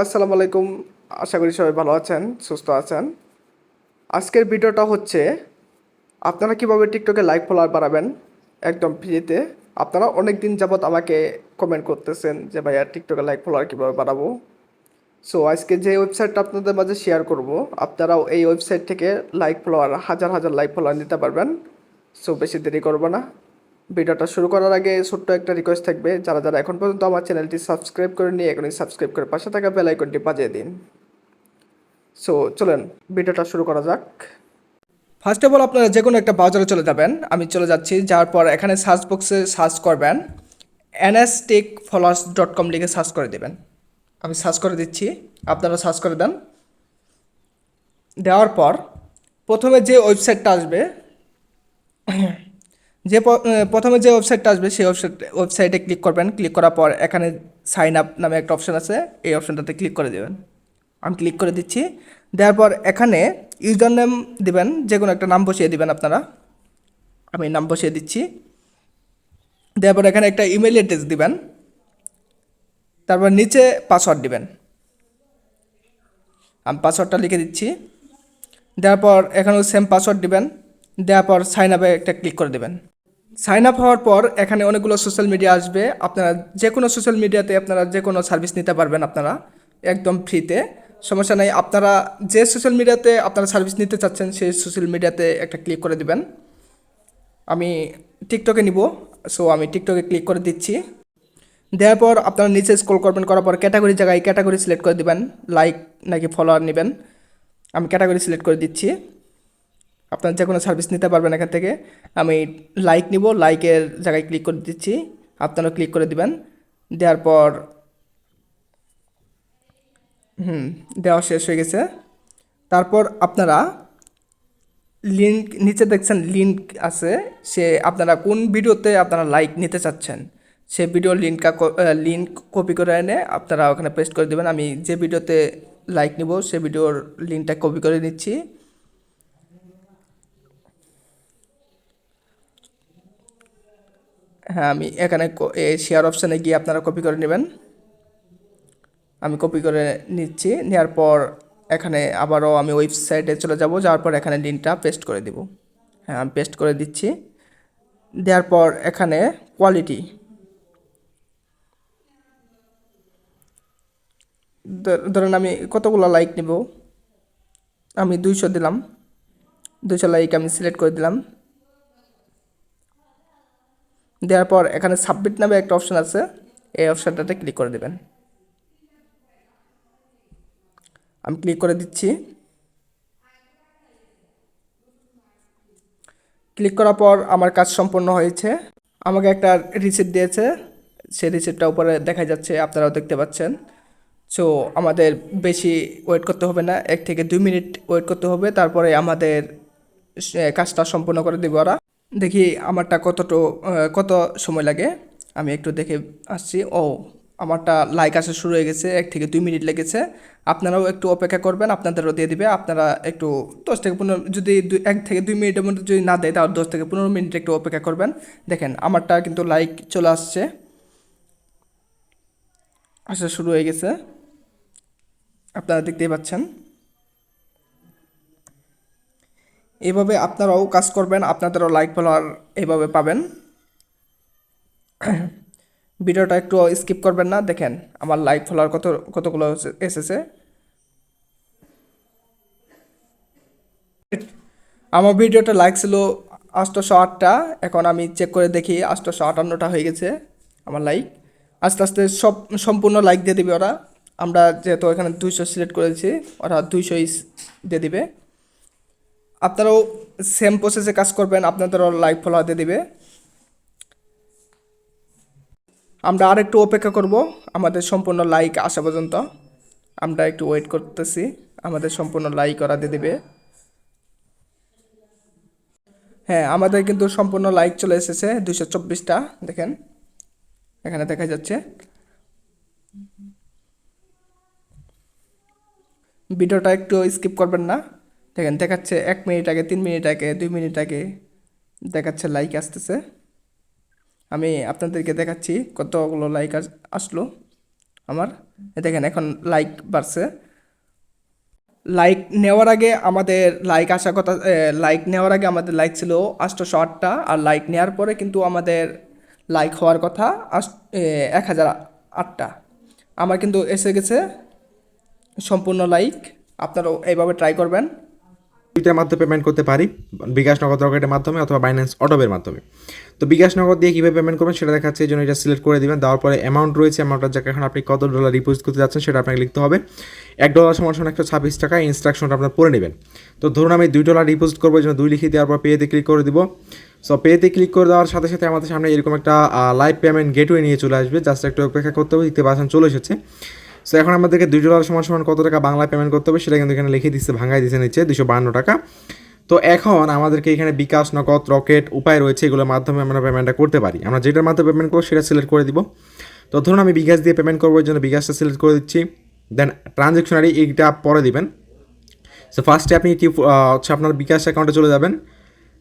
আসসালামু আলাইকুম। আশা করি সবাই ভালো আছেন, সুস্থ আছেন। আজকের ভিডিওটা হচ্ছে আপনারা কিভাবে টিকটকে লাইক ফলোয়ার বাড়াবেন একদম ফ্রিতে। আপনারা অনেক দিন যাবৎ আমাকে কমেন্ট করতেছেন যে ভাইয়া টিকটকে লাইক ফলোয়ার কীভাবে বাড়াবো। সো আজকে যে ওয়েবসাইটটা আপনাদের মাঝে শেয়ার করব, আপনারাও এই ওয়েবসাইট থেকে লাইক ফলোয়ার হাজার হাজার লাইক ফলোয়ার নিতে পারবেন। সো বেশি দেরি করবো না। ভিডিওটা শুরু করার আগে ছোট্ট একটা রিকোয়েস্ট থাকবে, যারা যারা এখন পর্যন্ত আমার চ্যানেলটি সাবস্ক্রাইব করেননি এখনই সাবস্ক্রাইব করে পাশে থাকা বেল আইকনটি বাজিয়ে দিন। সো চলেন ভিডিওটা শুরু করা যাক। ফার্স্ট অফ অল আপনারা যে কোনো একটা ব্রাউজারে চলে যাবেন। আমি চলে যাচ্ছি, যাওয়ার পর এখানে সার্চ বক্সে সার্চ করবেন nstekfollowers.com লিখে সার্চ করে দেবেন। আমি সার্চ করে দিচ্ছি, আপনারা সার্চ করে দেন। দেওয়ার পর প্রথমে যে ওয়েবসাইটটা আসবে, প্রথমে যে ওয়েবসাইটটা আসবে সেই ওয়েবসাইটে ক্লিক করবেন। ক্লিক করার পর এখানে সাইন আপ নামে একটা অপশান আছে, এই অপশানটাতে ক্লিক করে দেবেন। আমি ক্লিক করে দিচ্ছি। দেওয়ার পর এখানে ইউজার নেম দেবেন, যে কোনো একটা নাম বসিয়ে দেবেন আপনারা। আমি নাম বসিয়ে দিচ্ছি। দেওয়ার পর এখানে একটা ইমেল অ্যাড্রেস দিবেন। তারপর নিচে পাসওয়ার্ড দিবেন। আমি পাসওয়ার্ডটা লিখে দিচ্ছি। দেওয়ার পর এখানেও সেম পাসওয়ার্ড দিবেন। দেওয়ার পর সাইন আপে একটা ক্লিক করে দেবেন। সাইন আপ হওয়ার পর এখানে অনেকগুলো সোশ্যাল মিডিয়া আসবে। আপনারা যে কোনো সোশ্যাল মিডিয়াতে আপনারা যে কোনো সার্ভিস নিতে পারবেন আপনারা একদম ফ্রিতে, সমস্যা নেই। আপনারা যে সোশ্যাল মিডিয়াতে আপনারা সার্ভিস নিতে চাচ্ছেন সেই সোশ্যাল মিডিয়াতে একটা ক্লিক করে দিবেন। আমি টিকটকে নিব, সো আমি টিকটকে ক্লিক করে দিচ্ছি। দেওয়ার পর আপনারা নিচে স্ক্রল করবেন, করার পর ক্যাটাগরি জায়গায় ক্যাটাগরি সিলেক্ট করে দিবেন, লাইক নাকি ফলোয়ার নেবেন। আমি ক্যাটাগরি সিলেক্ট করে দিচ্ছি। আপনার যে কোনো সার্ভিস নিতে পারবেন এখান থেকে। আমি লাইক নিব, লাইকের জায়গায় ক্লিক করে দিচ্ছি, আপনারা ক্লিক করে দিবেন। দেওয়ার পর দেওয়া শেষ হয়ে গেছে। তারপর আপনারা লিঙ্ক নিচে দেখছেন লিঙ্ক আছে, সে আপনারা কোন ভিডিওতে আপনারা লাইক নিতে চাচ্ছেন সে ভিডিওর লিঙ্ক কপি করে এনে আপনারা ওখানে পেস্ট করে দেবেন। আমি যে ভিডিওতে লাইক নিব সে ভিডিওর লিঙ্কটা কপি করে নিচ্ছি। হ্যাঁ, আমি এখানে শেয়ার অপশানে গিয়ে আপনারা কপি করে নেবেন। আমি কপি করে নিচ্ছি। নেওয়ার পর এখানে আবারও আমি ওয়েবসাইটে চলে যাব, যাওয়ার পর এখানে লিঙ্কটা পেস্ট করে দেব। হ্যাঁ, আমি পেস্ট করে দিচ্ছি। দেওয়ার পর এখানে কোয়ালিটি, ধরেন আমি কতগুলো লাইক নেব, আমি 200 দিলাম। 200 লাইক আমি সিলেক্ট করে দিলাম। দেওয়ার পর এখানে সাবমিট নামে একটা অপশান আছে, এই অপশানটাতে ক্লিক করে দেবেন। আমি ক্লিক করে দিচ্ছি। ক্লিক করার পর আমার কাজ সম্পূর্ণ হয়েছে। আমাকে একটা রিসিপ্ট দিয়েছে, সেই রিসিপ্টটা উপরে দেখা যাচ্ছে, আপনারাও দেখতে পাচ্ছেন। সো আমাদের বেশি ওয়েট করতে হবে না, 1 থেকে 2 মিনিট ওয়েট করতে হবে, তারপরে আমাদের কাজটা সম্পূর্ণ করে দেবে ওরা। দেখি আমারটা কত সময় লাগে, আমি একটু দেখে আসছি। আমারটা লাইক আসা শুরু হয়ে গেছে, 1 থেকে 2 মিনিট লেগেছে। আপনারাও একটু অপেক্ষা করবেন, আপনাদেরও দিয়ে দিবে। আপনারা একটু 10 থেকে 15, যদি 1 থেকে 2 মিনিটের মধ্যে যদি না দেয় তাহলে 10 থেকে 15 মিনিট একটু অপেক্ষা করবেন। দেখেন আমারটা কিন্তু লাইক চলে আসছে, আসা শুরু হয়ে গেছে, আপনারা দেখতেই পাচ্ছেন। এইভাবে আপনারাও কাজ করবেন, আপনাদেরও লাইক ফলোয়ার এইভাবে পাবেন। ভিডিওটা একটু স্কিপ করবেন না। দেখেন আমার লাইক ফলোয়ার কতগুলো এসেছে। আমার ভিডিওটা লাইক ছিল 808টা, এখন আমি চেক করে দেখি 858টা হয়ে গেছে আমার লাইক। আস্তে আস্তে সম্পূর্ণ লাইক দিয়ে দিবে ওরা। আমরা যেহেতু এখানে 200 সিলেক্ট করেছি, ওরা 200ই দিয়ে দিবে। আপনারাও সেম প্রসেসে কাজ করবেন, আপনাদেরও লাইক ফলোয়ার দিয়ে দিবে। আমরা আর একটু অপেক্ষা করব আমাদের সম্পূর্ণ লাইক আসা পর্যন্ত। আমরা একটু ওয়েট করতেছি, আমাদের সম্পূর্ণ লাইক ওরা দিয়ে দিবে। হ্যাঁ, আমাদের কিন্তু সম্পূর্ণ লাইক চলে এসেছে 224টা, দেখেন এখানে দেখা যাচ্ছে। ভিডিওটা একটু স্কিপ করবেন না। দেখেন দেখাচ্ছে 1 মিনিট আগে, 3 মিনিট আগে, 2 মিনিট আগে দেখাচ্ছে লাইক আসতেছে। আমি আপনাদেরকে দেখাচ্ছি কতগুলো লাইক আসলো। আমার দেখেন এখন লাইক বাড়ছে। লাইক নেওয়ার আগে আমাদের লাইক আসার কথা, লাইক নেওয়ার আগে আমাদের লাইক ছিল 808টা, আর লাইক নেওয়ার পরে কিন্তু আমাদের লাইক হওয়ার কথা 1008টা। আমার কিন্তু এসে গেছে সম্পূর্ণ লাইক। আপনারাও এইভাবে ট্রাই করবেন। দুইটার মাধ্যমে পেমেন্ট করতে পারি, বিকাশ নগদ রকেটের মাধ্যমে অথবা বাইন্যান্স অটোপের মাধ্যমে। তো বিকাশ নগদ দিয়ে কীভাবে পেমেন্ট করবেন সেটা দেখাচ্ছে, এই জন্য এটা সিলেক্ট করে দিবেন। দেওয়ার পরে অ্যামাউন্ট রয়েছে, অ্যামাউন্টের জায়গায় এখন আপনি কত ডলার ডিপোজিট করতে যাচ্ছেন সেটা আপনাকে লিখতে হবে। $1 সমান 126 টাকা। ইনস্ট্রাকশনটা আপনার পড়ে নেবেন। তো ধরুন আমি $2 ডিপোজিট করবো, এই জন্য 2 লিখে দেওয়ার পর পেতে ক্লিক করে দিব। সো পেতে ক্লিক করে দেওয়ার সাথে সাথে আমাদের সামনে এরকম একটা লাইভ পেমেন্ট গেটওয়ে নিয়ে চলে আসবে। জাস্ট একটু অপেক্ষা করতে হবে, দিতে পারছেন চলে এসেছে। সো এখন আমাদেরকে $2 সমান সমান কত টাকা বাংলায় পেমেন্ট করতে হবে সেটা কিন্তু এখানে লিখে দিচ্ছে, ভাঙাই দিচ্ছে নিচ্ছে 252 টাকা। তো এখন আমাদেরকে এখানে বিকাশ নগদ রকেট উপায় রয়েছে, এগুলোর মাধ্যমে আমরা পেমেন্টটা করতে পারি। আমরা যেটার মাধ্যমে পেমেন্ট করবো সেটা সিলেক্ট করে দিব। তো ধরুন আমি বিকাশ দিয়ে পেমেন্ট করবো, এই জন্য বিকাশটা সিলেক্ট করে দিচ্ছি। দেন ট্রানজ্যাকশনারি এইটা পরে দিবেন। সো ফার্স্টে আপনি হচ্ছে আপনার বিকাশ অ্যাকাউন্টে চলে যাবেন।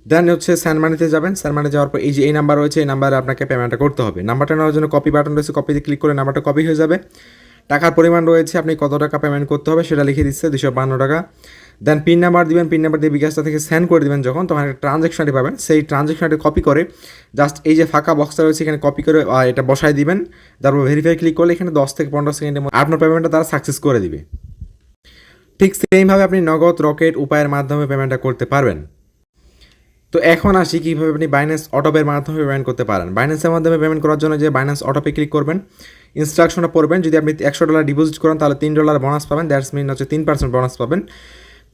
দেন হচ্ছে স্যান্ড মানিতে যাবেন। স্যান্ড মানি যাওয়ার পর এই যে এই নাম্বার রয়েছে, এই নাম্বারে আপনাকে পেমেন্টটা করতে হবে। নাম্বারটা নেওয়ার জন্য কপি বাটন রয়েছে, কপিতে ক্লিক করে নাম্বারটা কপি হয়ে যাবে। টাকার পরিমাণ রয়েছে, আপনি কত টাকা পেমেন্ট করতে হবে সেটা লিখে দিচ্ছে 252 টাকা। দেন পিন নাম্বার দিবেন, পিন নাম্বার দিয়ে বিকাশটা থেকে সেন্ড করে দিবেন। যখন তখন একটা ট্রানজ্যাকশনটি পাবেন, সেই ট্রানজ্যাকশনটি কপি করে জাস্ট এই যে ফাঁকা বক্সটা রয়েছে এখানে কপি করে এটা বসায় দিবেন। তারপর ভেরিফাই ক্লিক করলে এখানে 10 থেকে 15 সেকেন্ডের মধ্যে আপনার পেমেন্টটা তারা সাকসেস করে দিবে। ঠিক সেইভাবে আপনি নগদ রকেট উপায়ের মাধ্যমে পেমেন্টটা করতে পারবেন। তো এখন আসি কীভাবে আপনি বাইন্যান্স অটোপের মাধ্যমে পেমেন্ট করতে পারেন। বাইন্যান্সের মাধ্যমে পেমেন্ট করার জন্য যে বাইন্যান্স অটোপে ক্লিক করবেন, ইনস্ট্রাকশনটা পড়বেন। যদি আপনি $100 ডিপোজিট করেন তাহলে $3 বোনাস পাবেন, দ্যাটস মিন হচ্ছে 3% বোনাস পাবেন।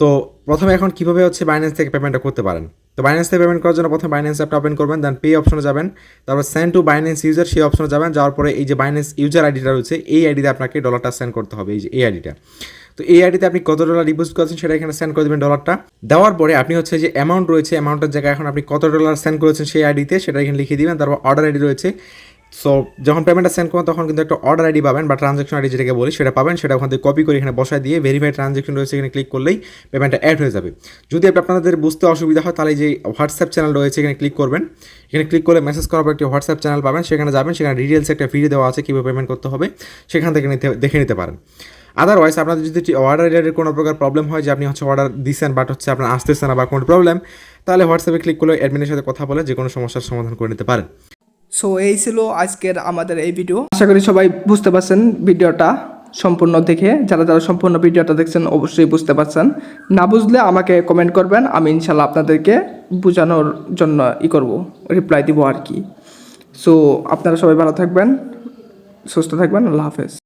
তো প্রথমে এখন কীভাবে হচ্ছে বাইন্যান্স থেকে পেমেন্টটা করতে পারেন। তো বাইন্যান্স থেকে পেমেন্ট করার জন্য প্রথমে বাইন্যান্স অ্যাপটা ওপেন করবেন, দেন পে অপশনে যাবেন, তারপর সেন্ড টু বাইন্যান্স ইউজার সেই অপশনে যাবেন। যাওয়ার পরে এই যে বাইন্যান্স ইউজার আইডিটা রয়েছে, এই আইডিতে আপনাকে ডলারটা সেন্ড করতে হবে, এই যে এই আইডিটা। তো এই আইডিতে আপনি কত ডলার ডিপোজিট করেছেন সেটা এখানে সেন্ড করে দেবেন ডলারটা। দেওয়ার পরে আপনি হচ্ছে যে অ্যামাউন্ট রয়েছে, অ্যামাউন্টের জায়গায় এখন আপনি কত ডলার সেন্ড করেছেন সেই আইডিতে সেটা এখানে লিখে দিবেন। তারপর অর্ডার আইডি রয়েছে। সো যখন পেমেন্টটা সেন্ড করবেন তখন কিন্তু একটা অর্ডার আইডি পাবেন বা ট্রানজ্যাকশন আইডি যেটাকে বলি সেটা পাবেন। সেটা ওখান থেকে কপি করে এখানে বসায় দিয়ে ভেরিফাই ট্রানজ্যাকশন রয়েছে এখানে ক্লিক করলেই পেমেন্টটা অ্যাড হয়ে যাবে। যদি আপনাদের বুঝতে অসুবিধা হয় তাহলে যে হোয়াটসঅ্যাপ চ্যানেল রয়েছে এখানে ক্লিক করবেন। এখানে ক্লিক করলে মেসেজ করার পর একটি হোয়াটসঅ্যাপ চ্যানেল পাবেন, সেখানে যাবেন, সেখানে ডিটেলস একটা ভিডিও দেওয়া আছে কীভাবে পেমেন্ট করতে হবে, সেখান থেকে দেখে নিতে পারেন। আদারওয়াইজ আপনাদের যদি অর্ডার রিলেটেড কোনো প্রকার প্রবলেম হয় যে আপনি হচ্ছে অর্ডার দিচ্ছেন বাট হচ্ছে আপনার আসতেছে না বা কোনো প্রবলেম, তাহলে হোয়াটসঅ্যাপে ক্লিক করলে অ্যাডমিনের সাথে কথা বলে যে কোনো সমস্যার সমাধান করে নিতে পারেন। সো এই ছিল আজকের আমাদের এই ভিডিও। আশা করি সবাই বুঝতে পারছেন ভিডিওটা সম্পূর্ণ দেখে। যারা যারা সম্পূর্ণ ভিডিওটা দেখছেন অবশ্যই বুঝতে পারছেন। না বুঝলে আমাকে কমেন্ট করবেন, আমি ইনশাল্লাহ আপনাদেরকে বোঝানোর জন্য করব, রিপ্লাই দিব আর কি। সো আপনারা সবাই ভালো থাকবেন, সুস্থ থাকবেন। আল্লাহ হাফেজ।